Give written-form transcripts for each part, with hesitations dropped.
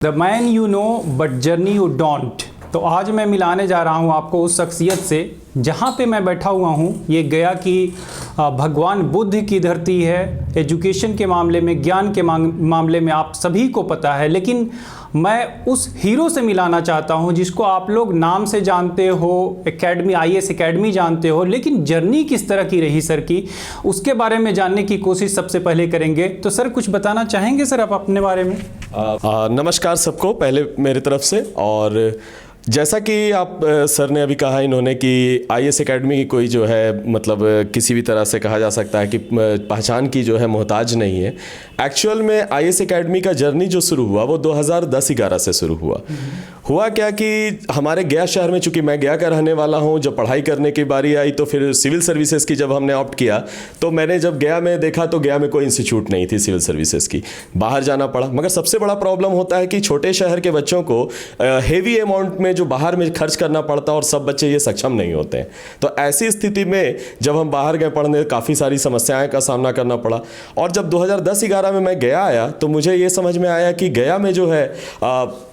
The man you know but journey you don't. तो आज मैं मिलाने जा रहा हूँ आपको उस शख्सियत से जहाँ पे मैं बैठा हुआ हूँ। ये गया की भगवान बुद्ध की धरती है। एजुकेशन के मामले में, ज्ञान के मामले में आप सभी को पता है, लेकिन मैं उस हीरो से मिलाना चाहता हूँ जिसको आप लोग नाम से जानते हो, एकेडमी, आईएएस एकेडमी जानते हो, लेकिन जर्नी किस तरह की रही सर की, उसके बारे में जानने की कोशिश सबसे पहले करेंगे। तो सर कुछ बताना चाहेंगे सर आप अपने बारे में? नमस्कार सबको पहले मेरी तरफ से। और जैसा कि आप सर ने अभी कहा इन्होंने कि आईएएस एकेडमी की कोई जो है मतलब किसी भी तरह से कहा जा सकता है कि पहचान की जो है मोहताज नहीं है। एक्चुअल में आईएएस एकेडमी का जर्नी जो शुरू हुआ वो 2010-11 से शुरू हुआ। हुआ क्या कि हमारे गया शहर में, चूंकि मैं गया का रहने वाला हूँ, जब पढ़ाई करने की बारी आई तो फिर सिविल सर्विसेज की जब हमने ऑप्ट किया तो मैंने जब गया में देखा तो गया में कोई इंस्टीट्यूट नहीं थी सिविल सर्विसेज की, बाहर जाना पड़ा। मगर सबसे बड़ा प्रॉब्लम होता है कि छोटे शहर के बच्चों को हेवी अमाउंट में जो बाहर में खर्च करना पड़ता है और सब बच्चे ये सक्षम नहीं होते हैं। तो ऐसी स्थिति में जब हम बाहर गए पढ़ने, काफ़ी सारी समस्याएं का सामना करना पड़ा। और जब 2010-11 में मैं गया आया तो मुझे ये समझ में आया कि गया में जो है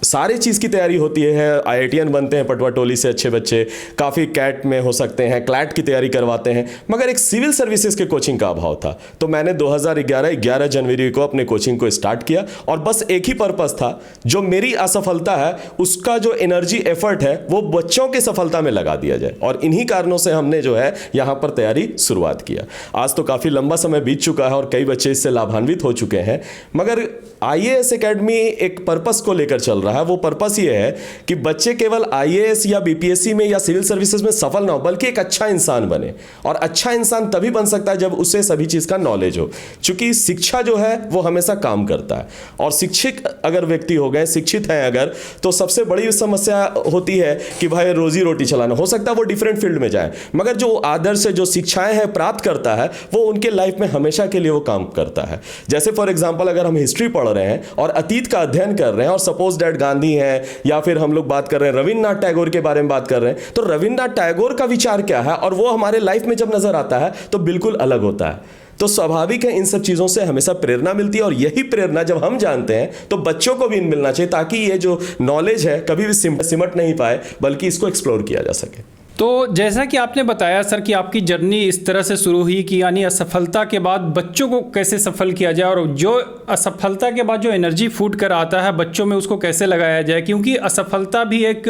सारी चीज़ की तैयारी होती है। IITian बनते हैं पटवा टोली से अच्छे बच्चे, काफ़ी कैट में हो सकते हैं, क्लैट की तैयारी करवाते हैं, मगर एक सिविल सर्विसेज के कोचिंग का अभाव था। तो मैंने 11 जनवरी को अपने कोचिंग को स्टार्ट किया और बस एक ही पर्पस था, जो मेरी असफलता है उसका जो एनर्जी एफर्ट है वो बच्चों की सफलता में लगा दिया जाए। और इन्हीं कारणों से हमने जो है यहाँ पर तैयारी शुरुआत किया। आज तो काफ़ी लंबा समय बीत चुका है और कई बच्चे इससे लाभान्वित हो चुके हैं। मगर आईएएस एकेडमी एक पर्पस को लेकर चल रहा है। वो पर्पस ये है कि बच्चे केवल आईएएस या बीपीएससी में या सिविल सर्विसेज में सफल ना हो, बल्कि एक अच्छा इंसान बने। और अच्छा इंसान तभी बन सकता है जब उसे सभी चीज़ का नॉलेज हो, क्योंकि शिक्षा जो है वो हमेशा काम करता है। और शिक्षित अगर व्यक्ति हो गए, शिक्षित हैं अगर, तो सबसे बड़ी समस्या होती है कि भाई रोजी रोटी चलाना। हो सकता है वो डिफरेंट फील्ड में जाए, मगर जो आदर्श जो शिक्षाएं हैं प्राप्त करता है वो उनके लाइफ में हमेशा के लिए वो काम करता है। जैसे फॉर एग्जांपल अगर हम हिस्ट्री पढ़ रहे हैं और अतीत का अध्ययन कर रहे हैं और सपोज डैट गांधी हैं, या फिर हम लोग बात कर रहे हैं रविन्द्रनाथ टैगोर के बारे में बात कर रहे हैं, तो रविन्द्रनाथ टैगोर का विचार क्या है और वो हमारे लाइफ में जब नजर आता है तो बिल्कुल अलग होता है। तो स्वाभाविक है इन सब चीज़ों से हमेशा प्रेरणा मिलती है। और यही प्रेरणा जब हम जानते हैं तो बच्चों को भी मिलना चाहिए, ताकि ये जो नॉलेज है कभी भी सिमट नहीं पाए, बल्कि इसको एक्सप्लोर किया जा सके। तो जैसा कि आपने बताया सर कि आपकी जर्नी इस तरह से शुरू हुई कि यानी असफलता के बाद बच्चों को कैसे सफल किया जाए, और जो असफलता के बाद जो एनर्जी फूट कर आता है बच्चों में उसको कैसे लगाया जाए। क्योंकि असफलता भी एक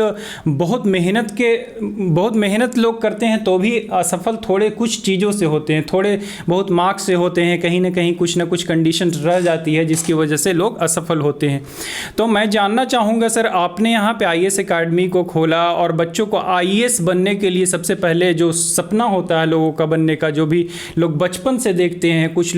बहुत मेहनत लोग करते हैं तो भी असफल थोड़े कुछ चीज़ों से होते हैं, थोड़े बहुत मार्क्स से होते हैं, कहीं ना कहीं कुछ ना कुछ कंडीशन रह जाती है जिसकी वजह से लोग असफल होते हैं। तो मैं जानना चाहूँगा सर, आपने यहाँ पे आईएएस एकेडमी को खोला और बच्चों को आईएएस बनने के लिए सबसे पहले जो सपना होता है लोगों का बनने का, जो भी लोग बचपन से देखते हैं, कुछ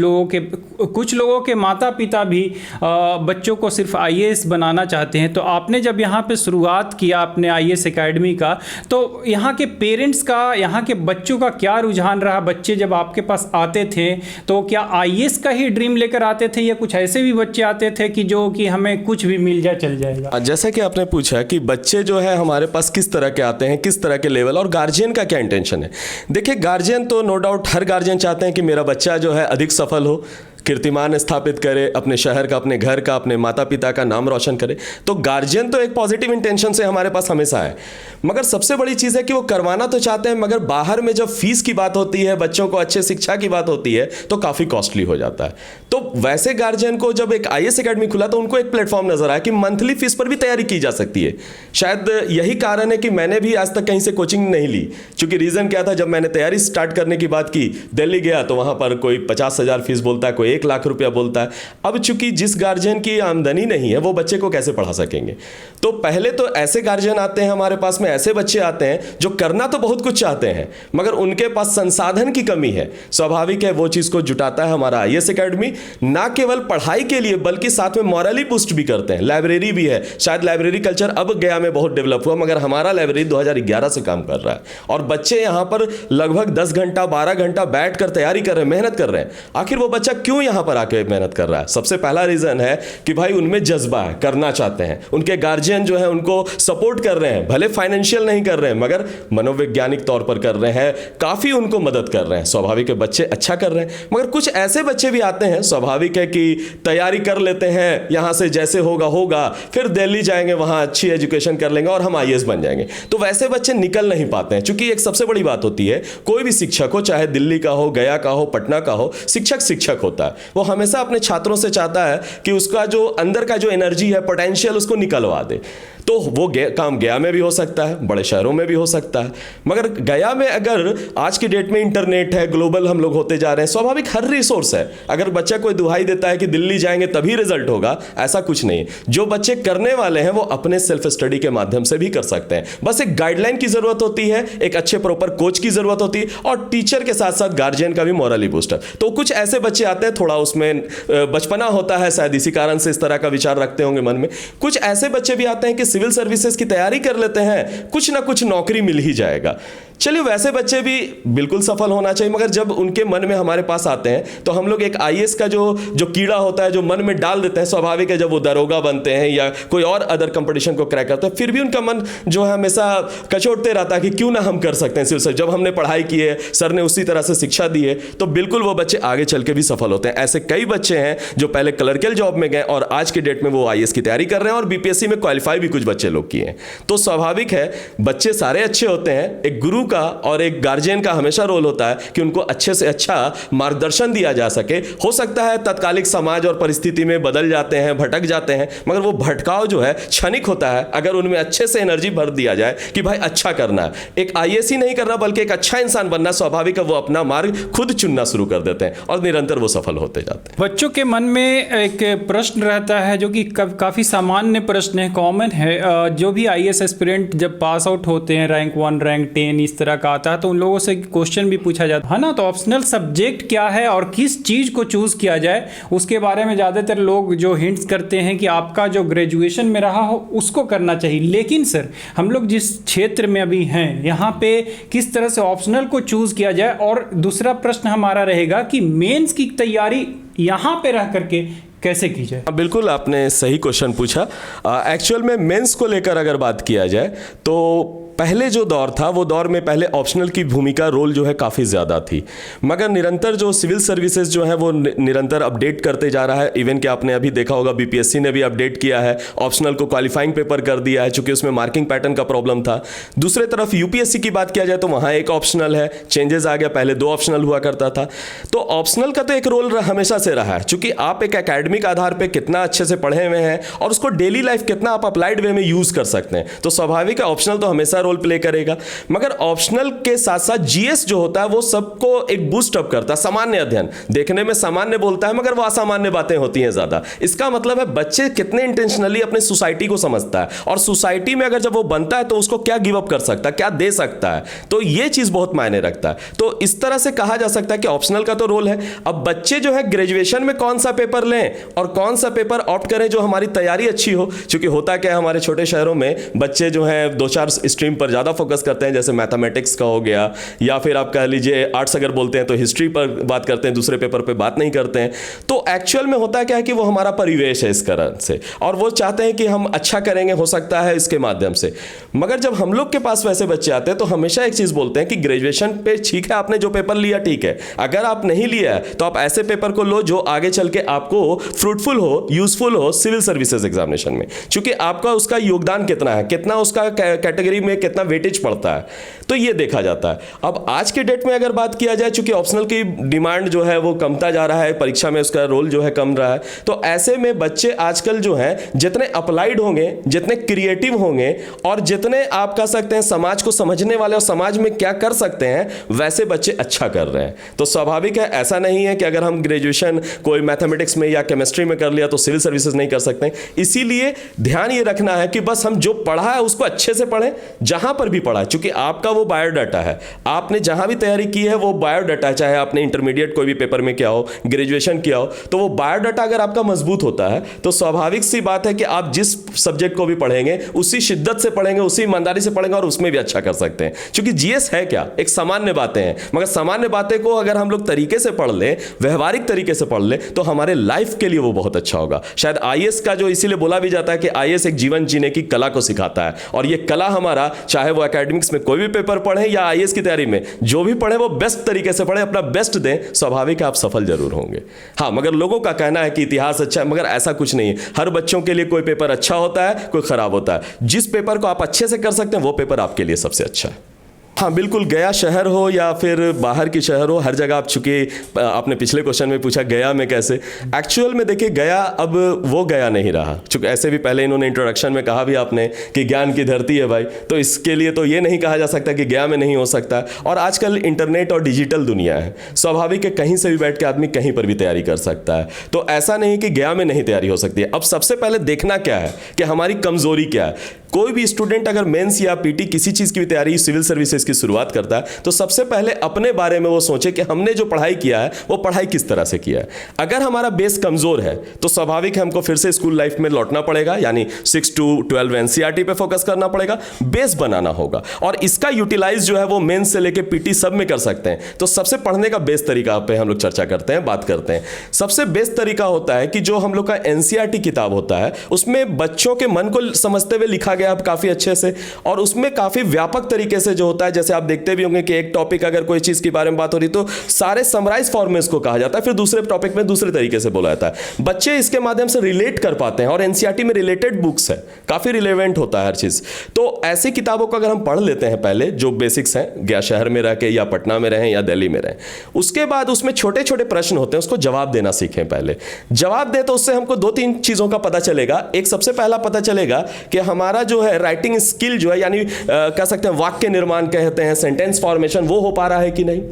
लोगों के माता पिता भी बच्चों को सिर्फ आईएएस बनाना चाहते हैं। तो आपने जब यहाँ पे शुरुआत किया अपने आईएएस एकेडमी का, तो यहाँ के पेरेंट्स का, यहाँ के बच्चों का क्या रुझान रहा? बच्चे जब आपके पास आते थे तो क्या आईएएस का ही ड्रीम लेकर आते थे, या कुछ ऐसे भी बच्चे आते थे कि जो कि हमें कुछ भी मिल जाए चल जाएगा? जैसा कि आपने पूछा कि बच्चे जो है हमारे पास किस तरह के आते हैं, किस तरह के लेवल, और गार्जियन का क्या इंटेंशन है। देखिए, गार्जियन तो नो डाउट हर गार्जियन चाहते हैं कि मेरा बच्चा जो है अधिक सफल हो, कीर्तिमान स्थापित करे, अपने शहर का, अपने घर का, अपने माता पिता का नाम रोशन करे। तो गार्जियन तो एक पॉजिटिव इंटेंशन से हमारे पास हमेशा है। मगर सबसे बड़ी चीज़ है कि वो करवाना तो चाहते हैं, मगर बाहर में जब फीस की बात होती है, बच्चों को अच्छे शिक्षा की बात होती है, तो काफ़ी कॉस्टली हो जाता है। तो वैसे गार्जियन को जब एक आईएएस एकेडमी खुला तो उनको एक प्लेटफॉर्म नजर आया कि मंथली फीस पर भी तैयारी की जा सकती है। शायद यही कारण है कि मैंने भी आज तक कहीं से कोचिंग नहीं ली। क्योंकि रीज़न क्या था, जब मैंने तैयारी स्टार्ट करने की बात की, दिल्ली गया तो वहाँ पर कोई 50,000 फीस बोलता है, कोई 1 लाख रुपया बोलता है। अब चूंकि जिस गार्जियन की आमदनी नहीं है वो बच्चे को कैसे पढ़ा सकेंगे। तो पहले तो ऐसे गार्जियन आते हैं हमारे पास में, ऐसे बच्चे आते हैं जो करना तो बहुत कुछ चाहते हैं मगर उनके पास संसाधन की कमी है। स्वाभाविक है, वो चीज को जुटाता है हमारा आईएएस एकेडमी, ना केवल पढ़ाई के लिए बल्कि साथ में मॉरली बूस्ट भी करते हैं। लाइब्रेरी भी है, शायद लाइब्रेरी कल्चर अब गया में बहुत डेवलप हुआ, मगर हमारा लाइब्रेरी 2011 से काम कर रहा है और बच्चे यहां पर लगभग 10 घंटा 12 घंटा बैठ कर तैयारी कर रहे हैं, मेहनत कर रहे हैं। आखिर वो बच्चा क्यों क्यों यहाँ पर आके मेहनत कर रहा है? सबसे पहला रीजन है कि भाई उनमें जज्बा है, करना चाहते हैं, उनके गार्जियन जो है उनको सपोर्ट कर रहे हैं, भले फाइनेंशियल नहीं कर रहे हैं मगर मनोवैज्ञानिक तौर पर कर रहे हैं, काफी उनको मदद कर रहे हैं। स्वाभाविक है बच्चे अच्छा कर रहे हैं, मगर कुछ ऐसे बच्चे भी आते हैं, स्वाभाविक है कि तैयारी कर लेते हैं यहां से, जैसे होगा होगा, फिर दिल्ली जाएंगे, वहां अच्छी एजुकेशन कर लेंगे और हम आईएएस बन जाएंगे। तो वैसे बच्चे निकल नहीं पाते हैं, क्योंकि एक सबसे बड़ी बात होती है, कोई भी शिक्षक हो, चाहे दिल्ली का हो, गया का हो, पटना का हो, शिक्षक शिक्षक होता है। वो हमेशा अपने छात्रों से चाहता है कि उसका जो अंदर का जो एनर्जी है, पोटेंशियल, उसको निकलवा दे। तो वो काम गया में भी हो सकता है, बड़े शहरों में भी हो सकता है, मगर गया में अगर आज की डेट में इंटरनेट है, ग्लोबल हम लोग होते जा रहे हैं, स्वाभाविक हर रिसोर्स है। अगर बच्चा कोई दुहाई देता है कि दिल्ली जाएंगे तभी रिजल्ट होगा, ऐसा कुछ नहीं है। जो बच्चे करने वाले हैं वो अपने सेल्फ स्टडी के माध्यम से भी कर सकते हैं। बस एक गाइडलाइन की जरूरत होती है, एक अच्छे प्रॉपर कोच की जरूरत होती है, और टीचर के साथ साथ गार्जियन का भी मॉरली बूस्टर। तो कुछ ऐसे बच्चे आते हैं, थोड़ा उसमें बचपना होता है, शायद इसी कारण से इस तरह का विचार रखते होंगे मन में। कुछ ऐसे बच्चे भी आते हैं कि सिविल सर्विसेज की तैयारी कर लेते हैं, कुछ ना कुछ नौकरी मिल ही जाएगा। चलिए, वैसे बच्चे भी बिल्कुल सफल होना चाहिए, मगर जब उनके मन में हमारे पास आते हैं तो हम लोग एक आईएएस का जो कीड़ा होता है जो मन में डाल देते हैं। स्वाभाविक है जब वो दरोगा बनते हैं या कोई और अदर कंपटीशन को क्रैक करते हैं, फिर भी उनका मन जो है हमेशा कचोटते रहता है कि क्यों ना हम कर सकते हैं सिविल सर्विस। जब हमने पढ़ाई की है, सर ने उसी तरह से शिक्षा दी है, तो बिल्कुल वो बच्चे आगे चल के भी सफल होते हैं। ऐसे कई बच्चे हैं जो पहले क्लर्कल जॉब में गए और आज की डेट में वो आईएएस की तैयारी कर रहे हैं और बीपीएससी में क्वालिफाई भी कुछ बच्चे लोग किए हैं। तो स्वाभाविक है बच्चे सारे अच्छे होते हैं, एक गुरु का और एक गार्जियन का हमेशा रोल होता है कि उनको अच्छे से अच्छा मार्गदर्शन दिया जा सके। हो सकता है तत्कालिक समाज और परिस्थिति में बदल जाते हैं, भटक जाते हैं, मगर वो भटकाव जो है क्षणिक होता है अगर उनमें अच्छे से एनर्जी भर दिया जाए कि भाई अच्छा करना है, एक आईएएस ही नहीं करना बल्कि एक अच्छा इंसान बनना। स्वाभाविक है वो अपना मार्ग खुद चुनना शुरू कर देते हैं और निरंतर वो सफल होते जाते हैं। बच्चों के मन में एक प्रश्न रहता है जो कि काफ़ी सामान्य प्रश्न है, कॉमन है। जो भी आईएएस एस्पिरेंट जब पास आउट होते हैं, रैंक 1 रैंक 10 इस तरह का आता है, तो उन लोगों से क्वेश्चन भी पूछा जाता है ना। तो ऑप्शनल सब्जेक्ट क्या है और किस चीज़ को चूज़ किया जाए, उसके बारे में ज़्यादातर लोग जो हिंट्स करते हैं कि आपका जो ग्रेजुएशन में रहा हो उसको करना चाहिए। लेकिन सर, हम लोग जिस क्षेत्र में अभी हैं यहाँ पे किस तरह से ऑप्शनल को चूज़ किया जाए, और दूसरा प्रश्न हमारा रहेगा कि मेंस की तैयारी यहाँ पे रह करके कैसे की जाए। बिल्कुल, आपने सही क्वेश्चन पूछा। एक्चुअल में मेंस को लेकर अगर बात किया जाए तो पहले जो दौर था वो दौर में पहले ऑप्शनल की भूमिका रोल जो है काफ़ी ज़्यादा थी, मगर निरंतर जो सिविल सर्विसेज जो है वो निरंतर अपडेट करते जा रहा है। इवन कि आपने अभी देखा होगा बीपीएससी ने भी अपडेट किया है, ऑप्शनल को क्वालिफाइंग पेपर कर दिया है, चूंकि उसमें मार्किंग पैटर्न का प्रॉब्लम था। दूसरे तरफ यूपीएससी की बात किया जाए तो वहाँ एक ऑप्शनल है, चेंजेस आ गया, पहले 2 ऑप्शनल हुआ करता था। तो ऑप्शनल का तो एक रोल हमेशा से रहा है, चूंकि आप एक एकेडमिक आधार पर कितना अच्छे से पढ़े हुए हैं और उसको डेली लाइफ कितना आप अप्लाइड वे में यूज़ कर सकते हैं, तो स्वाभाविक है ऑप्शनल तो हमेशा रोल प्ले करेगा। मगर ऑप्शनल के साथ साथ जीएस जो होता है वो सबको एक बूस्ट अप करता है। सामान्य अध्ययन देखने में सामान्य बोलता है मगर वो असामान्य बातें होती हैं ज्यादा। इसका मतलब है बच्चे कितने इंटेंशनली अपने सोसाइटी को समझता है, और सोसाइटी में अगर जब वो बनता है तो उसको क्या गिव अप कर सकता है, क्या दे सकता है, तो ये चीज बहुत मायने रखता है। तो इस तरह से कहा जा सकता है कि ऑप्शनल का तो रोल है। अब बच्चे जो है ग्रेजुएशन में कौन सा पेपर लें और कौन सा पेपर ऑप्ट करें जो हमारी तैयारी अच्छी हो, क्योंकि होता क्या है हमारे छोटे शहरों में बच्चे जो है 2-4 स्ट्रीम पर ज्यादा फोकस करते हैं, जैसे मैथमेटिक्स का हो गया, या फिर आप कह लीजिए आर्ट्स अगर बोलते हैं तो हिस्ट्री पर बात करते हैं, दूसरे पेपर पे बात नहीं करते हैं। तो एक्चुअल में होता क्या है कि वो हमारा परिवेश है इस कारण से, और वो चाहते हैं कि हम अच्छा करेंगे, हो सकता है इसके माध्यम से। मगर जब हम लोग के पास वैसे बच्चे आते हैं तो हमेशा एक चीज बोलते हैं कि ग्रेजुएशन पे ठीक है आपने जो पेपर लिया ठीक है, अगर आप नहीं लिया है तो आप ऐसे पेपर को लो जो आगे चल के आपको फ्रूटफुल हो, यूजफुल हो सिविल सर्विसेज एग्जामिनेशन में, क्योंकि आपका उसका योगदान कितना है, कितना उसका कैटेगरी में कितना वेटेज पड़ता है, तो ये देखा जाता है। अब आज के डेट में अगर बात किया जाए, चूंकि ऑप्शनल की डिमांड जो है वो कमता जा रहा है, परीक्षा में उसका रोल जो है कम रहा है, तो ऐसे में बच्चे आजकल जो है जितने अप्लाइड होंगे, जितने क्रिएटिव होंगे और जितने आप कह सकते हैं समाज को समझने वाले और समाज में क्या कर सकते हैं, वैसे बच्चे अच्छा कर रहे हैं। तो स्वाभाविक है, ऐसा नहीं है कि अगर हम ग्रेजुएशन कोई मैथमेटिक्स में या केमिस्ट्री में कर लिया तो सिविल सर्विसेज नहीं कर सकते। इसीलिए ध्यान ये रखना है कि बस हम जो पढ़ा है उसको अच्छे से पढ़ें, जहां पर भी पढ़ा, चूंकि आपका वो बायोडाटा है, आपने जहां भी तैयारी की है वो बायोडाटा है, चाहे आपने इंटरमीडिएट कोई भी पेपर में किया हो, ग्रेजुएशन किया हो, तो वो बायोडाटा अगर आपका मजबूत होता है तो स्वाभाविक सी बात है कि आप जिस सब्जेक्ट को भी पढ़ेंगे उसी शिद्दत से पढ़ेंगे, उसी ईमानदारी से पढ़ेंगे और उसमें भी अच्छा कर सकते हैं। क्योंकि जीएस है क्या, एक सामान्य बातें हैं, मगर सामान्य बातें को अगर हम लोग तरीके से पढ़ लें, व्यवहारिक तरीके से पढ़ लें, तो हमारे लाइफ के लिए वो बहुत अच्छा होगा। शायद आईएएस का जो इसीलिए बोला भी जाता है कि आईएएस एक जीवन जीने की कला को सिखाता है, और ये कला हमारा, चाहे वो एकेडमिक्स में कोई भी पेपर पढ़े या आईएएस की तैयारी में जो भी पढ़े वो बेस्ट तरीके से पढ़े, अपना बेस्ट दें, स्वाभाविक है आप सफल जरूर होंगे। हाँ, मगर लोगों का कहना है कि इतिहास अच्छा है, मगर ऐसा कुछ नहीं है। हर बच्चों के लिए कोई पेपर अच्छा होता है, कोई खराब होता है। जिस पेपर को आप अच्छे से कर सकते हैं वो पेपर आपके लिए सबसे अच्छा है। हाँ बिल्कुल, गया शहर हो या फिर बाहर की शहर हो, हर जगह आप, चूंकि आपने पिछले क्वेश्चन में पूछा गया में कैसे, एक्चुअल में देखिए गया अब वो गया नहीं रहा। चूंकि ऐसे भी पहले इन्होंने इंट्रोडक्शन में कहा भी आपने कि ज्ञान की धरती है भाई, तो इसके लिए तो ये नहीं कहा जा सकता कि गया में नहीं हो सकता। और आजकल इंटरनेट और डिजिटल दुनिया है, स्वाभाविक है कहीं से भी बैठ के आदमी कहीं पर भी तैयारी कर सकता है। तो ऐसा नहीं कि गया में नहीं तैयारी हो सकती है। अब सबसे पहले देखना क्या है कि हमारी कमजोरी क्या है। कोई भी स्टूडेंट अगर मेंस या पीटी किसी चीज की भी तैयारी, सिविल सर्विसेज की शुरुआत करता है, तो सबसे पहले अपने बारे में वो सोचे कि हमने जो पढ़ाई किया है वो पढ़ाई किस तरह से किया है। अगर हमारा बेस कमजोर है तो स्वाभाविक है हमको फिर से स्कूल लाइफ में लौटना पड़ेगा, यानी 6 to 12 एनसीईआरटी पे फोकस करना पड़ेगा, बेस बनाना होगा। और इसका यूटिलाइज जो है वो मेंस से लेके पीटी सब में कर सकते हैं। तो सबसे पढ़ने का बेस्ट तरीका पे हम लोग चर्चा करते हैं, बात करते हैं। सबसे बेस्ट तरीका होता है कि जो हम लोग का एनसीईआरटी किताब होता है उसमें बच्चों के मन को समझते हुए लिखा गया काफी अच्छे से, और उसमें काफी व्यापक तरीके से जो होता है, जैसे आप देखते भी होंगे कि एक टॉपिक अगर कोई चीज के बारे में बात हो रही तो सारे समराइज फॉर्म में इसको कहा जाता है, फिर दूसरे टॉपिक में दूसरे तरीके से बोला जाता है। बच्चे इसके माध्यम से रिलेट कर पाते हैं, और एनसीईआरटी में रिलेटेड बुक्स है, काफी रिलेवेंट होता है हर चीज। तो ऐसी किताबों को अगर हम पढ़ लेते हैं पहले, जो बेसिक्स हैं, गया शहर में रह के या पटना में रहें या दिल्ली में रहें, उसके बाद उसमें छोटे छोटे प्रश्न होते हैं, उसको जवाब देना सीखें। पहले जवाब दे तो उससे हमको 2-3 चीजों का पता चलेगा। एक सबसे पहला पता चलेगा कि हमारा जो है राइटिंग स्किल जो है, यानी कह सकते हैं वाक्य निर्माण कहते हैं, सेंटेंस फॉर्मेशन, वो हो पा रहा है कि नहीं।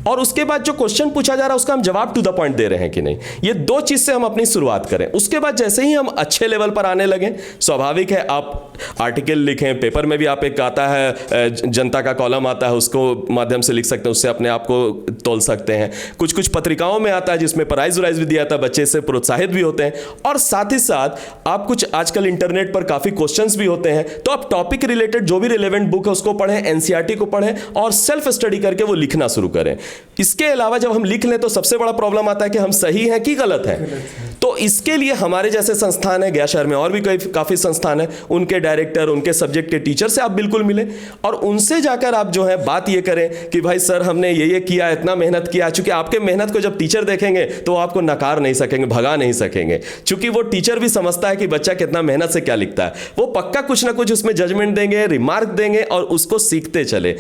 और उसके बाद जो क्वेश्चन पूछा जा रहा है उसका हम जवाब टू द पॉइंट दे रहे हैं कि नहीं। ये 2 चीज से हम अपनी शुरुआत करें। उसके बाद जैसे ही हम अच्छे लेवल पर आने लगे, स्वाभाविक है आप आर्टिकल लिखें, पेपर में भी आप, एक आता है जनता का कॉलम आता है, उसको माध्यम से लिख सकते हैं, उससे अपने आप को तोल सकते हैं। कुछ कुछ पत्रिकाओं में आता है जिसमें प्राइज वाइज भी दिया था, बच्चे से प्रोत्साहित भी होते हैं। और साथ ही साथ आप कुछ आजकल इंटरनेट पर काफी क्वेश्चंस भी होते हैं, तो आप टॉपिक रिलेटेड जो भी रिलेवेंट बुक है उसको पढ़ें, एनसीईआरटी को पढ़ें और सेल्फ स्टडी करके वो लिखना शुरू करें। इसके अलावा जब हम लिख लें तो सबसे बड़ा प्रॉब्लम आता है कि हम सही हैं कि गलत हैं। तो इसके लिए हमारे जैसे संस्थान है गया शहर में, और भी काफी संस्थान है, उनके डायरेक्टर, उनके सब्जेक्ट के टीचर से आप बिल्कुल मिलें और उनसे जाकर आप जो है बात ये करें कि भाई सर हमने ये किया, इतना मेहनत किया। चूंकि आपके मेहनत को जब टीचर देखेंगे तो आपको नकार नहीं सकेंगे, भगा नहीं सकेंगे, क्योंकि वो टीचर भी समझता है कि बच्चा कितना मेहनत से क्या लिखता है। वो पक्का कुछ ना कुछ उसमें जजमेंट देंगे, रिमार्क देंगे और उसको सीखते चले।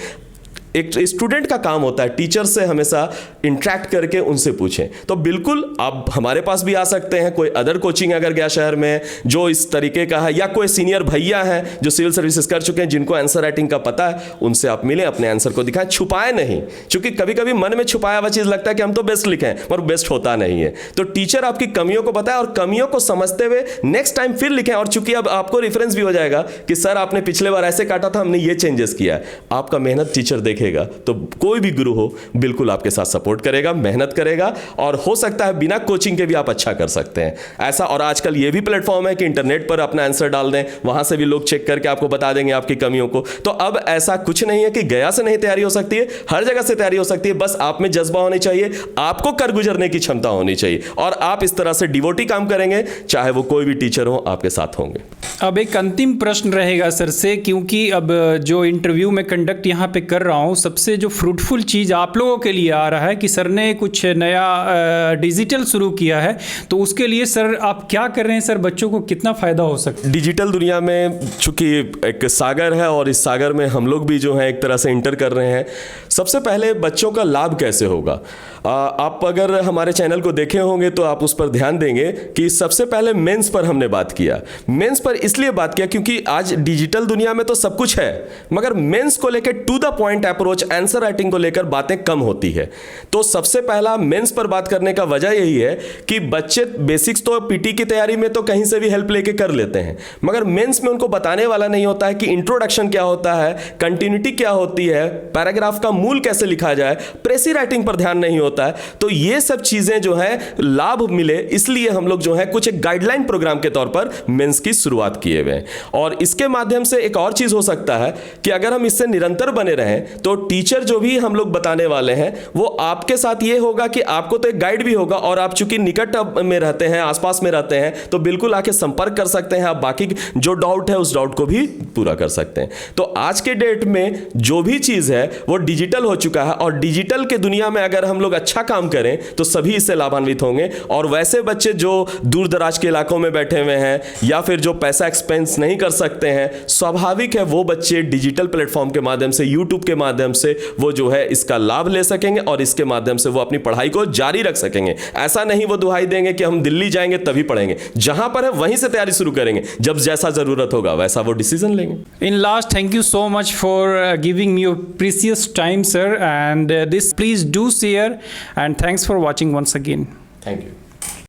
एक स्टूडेंट का काम होता है टीचर से हमेशा इंटरेक्ट करके उनसे पूछें। तो बिल्कुल आप हमारे पास भी आ सकते हैं, कोई अदर कोचिंग अगर गया शहर में जो इस तरीके का है, या कोई सीनियर भैया हैं जो सिविल सर्विसेज कर चुके हैं जिनको आंसर राइटिंग का पता है, उनसे आप मिलें, अपने आंसर को दिखाएं, छुपाएं नहीं। क्योंकि कभी कभी मन में छुपाया हुआ चीज लगता है कि हम तो बेस्ट लिखें, पर बेस्ट होता नहीं है। तो टीचर आपकी कमियों को बताए और कमियों को समझते हुए नेक्स्ट टाइम फिर लिखें। और चूंकि अब आपको रेफरेंस भी हो जाएगा कि सर आपने पिछले बार ऐसे काटा था, हमने ये चेंजेस किया है, आपका मेहनत टीचर देखेगा, तो कोई भी गुरु हो बिल्कुल आपके साथ सपोर्ट करेगा, मेहनत करेगा, और हो सकता है बिना कोचिंग के भी आप अच्छा कर सकते हैं ऐसा। और आजकल ये भी प्लेटफॉर्म है कि इंटरनेट पर अपना आंसर डाल दें, वहां से भी लोग चेक करके आपको बता देंगे आपकी कमियों को। तो अब ऐसा कुछ नहीं है कि गया से नहीं तैयारी हो सकती है, हर जगह से तैयारी हो सकती है। बस आप में जज्बा होनी चाहिए, आपको कर गुजरने की क्षमता होनी चाहिए, और आप इस तरह से डिवोटी काम करेंगे, चाहे वो कोई भी टीचर हो आपके साथ होंगे। अब एक अंतिम प्रश्न रहेगा सर से, क्योंकि अब जो इंटरव्यू में कंडक्ट यहाँ पे कर रहा हूँ, सबसे जो फ्रूटफुल चीज़ आप लोगों के लिए आ रहा है कि सर ने कुछ नया डिजिटल शुरू किया है, तो उसके लिए सर आप क्या कर रहे हैं सर? बच्चों को कितना फ़ायदा हो सकता है? डिजिटल दुनिया में चूंकि एक सागर है और इस सागर में हम लोग भी जो है एक तरह से इंटर कर रहे हैं। सबसे पहले बच्चों का लाभ कैसे होगा, आप अगर हमारे चैनल को देखे होंगे तो आप उस पर ध्यान देंगे कि सबसे पहले मेंस पर हमने बात किया। मेंस पर इसलिए बात किया क्योंकि आज डिजिटल दुनिया में तो सब कुछ है, मगर मेंस को लेकर to the point approach answer writing को लेकर बातें कम होती है। तो सबसे पहला मेंस पर बात करने का वजह यही है कि बच्चे बेसिक्स तो पीटी की तैयारी में तो कहीं से भी हेल्प लेके कर लेते हैं, मगर मेंस में उनको बताने वाला नहीं होता है कि इंट्रोडक्शन क्या होता है, कंटिन्यूटी क्या होती है, पैराग्राफ का मूल कैसे लिखा जाए, प्रेसी राइटिंग पर ध्यान नहीं होता है। तो ये सब चीजें जो है लाभ मिले, इसलिए हम लोग जो है कुछ एक गाइडलाइन प्रोग्राम के तौर पर मेंस की शुरुआत किए हुए हैं। और इसके माध्यम से एक और चीज हो सकता है कि अगर हम इससे निरंतर बने रहें तो टीचर जो भी हम लोग बताने वाले हैं वो आपके साथ ये होगा कि आपको तो एक गाइड भी होगा, और आप चूंकि निकट में रहते हैं, आसपास में रहते हैं, तो बिल्कुल आके संपर्क कर सकते हैं, आप बाकी जो डाउट है उस डाउट को भी पूरा कर सकते हैं। तो आज के डेट में जो भी चीज है वो डिजिटल हो चुका है, और डिजिटल के दुनिया में अगर हम लोग अच्छा काम करें तो सभी इससे लाभान्वित होंगे। और वैसे बच्चे जो दूर दराज के इलाकों में बैठे हुए हैं या फिर जो पैसा एक्सपेंस नहीं कर सकते हैं, स्वाभाविक है वो बच्चे डिजिटल प्लेटफॉर्म के माध्यम से, यूट्यूब के माध्यम से वो जो है इसका लाभ ले सकेंगे, और इसके माध्यम से वो अपनी पढ़ाई को जारी रख सकेंगे। ऐसा नहीं वो दुहाई देंगे कि हम दिल्ली जाएंगे तभी पढ़ेंगे, जहां पर है वहीं से तैयारी शुरू करेंगे, जब जैसा जरूरत होगा वैसा वो डिसीजन लेंगे। In last, thank you so much for giving me your precious time, sir. And this, please do share. And thanks for watching once again. Thank you.